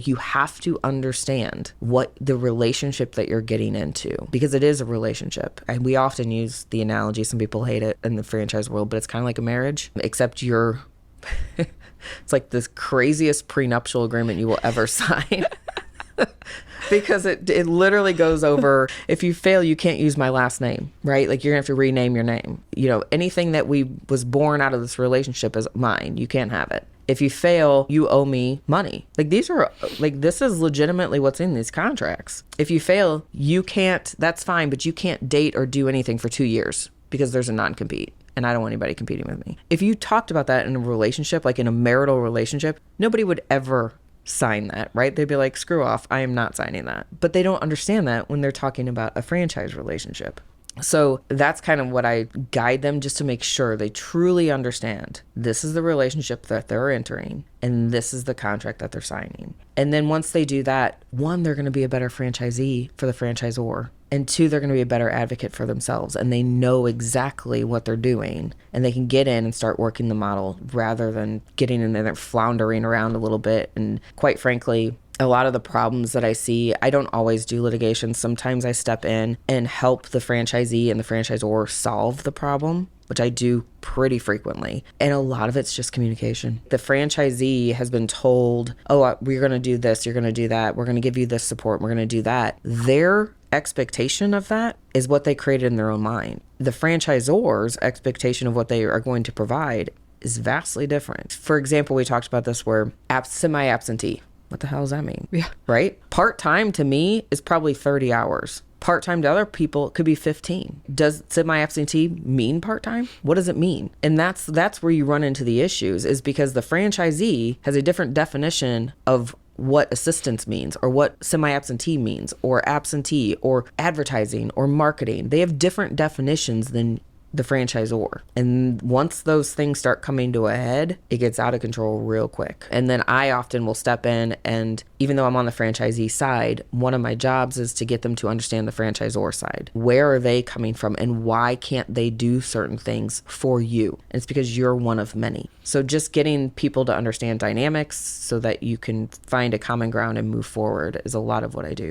You have to understand what the relationship that you're getting into, because it is a relationship. And we often use the analogy, some people hate it in the franchise world, but it's kind of like a marriage, except you're, it's like this craziest prenuptial agreement you will ever sign. Because it literally goes over, if you fail, you can't use my last name, right? Like you're gonna have to rename your name. You know, anything that was born out of this relationship is mine. You can't have it. If you fail, you owe me money. Like this is legitimately what's in these contracts. If you fail, you can't, that's fine, but you can't date or do anything for 2 years because there's a non-compete. And I don't want anybody competing with me. If you talked about that in a relationship, like in a marital relationship, nobody would ever sign that, right? They'd be like, screw off, I am not signing that. But they don't understand that when they're talking about a franchise relationship. So that's kind of what I guide them, just to make sure they truly understand this is the relationship that they're entering and this is the contract that they're signing. And then once they do that, one, they're going to be a better franchisee for the franchisor. And two, they're going to be a better advocate for themselves, and they know exactly what they're doing, and they can get in and start working the model rather than getting in there and floundering around a little bit. And quite frankly, a lot of the problems that I see, I don't always do litigation. Sometimes I step in and help the franchisee and the franchisor solve the problem, which I do pretty frequently. And a lot of it's just communication. The franchisee has been told, oh, we're going to do this, you're going to do that, we're going to give you this support, we're going to do that. Their expectation of that is what they created in their own mind. The franchisor's expectation of what they are going to provide is vastly different. For example, we talked about this where semi-absentee. What the hell does that mean? Yeah. Right? Part-time to me is probably 30 hours. Part-time to other people could be 15. Does semi-absentee mean part-time? What does it mean? And that's where you run into the issues, is because the franchisee has a different definition of what assistance means, or what semi-absentee means, or absentee, or advertising, or marketing. They have different definitions than the franchisor. And once those things start coming to a head, it gets out of control real quick. And then I often will step in, and even though I'm on the franchisee side, one of my jobs is to get them to understand the franchisor side. Where are they coming from, and why can't they do certain things for you? And it's because you're one of many. So just getting people to understand dynamics so that you can find a common ground and move forward is a lot of what I do.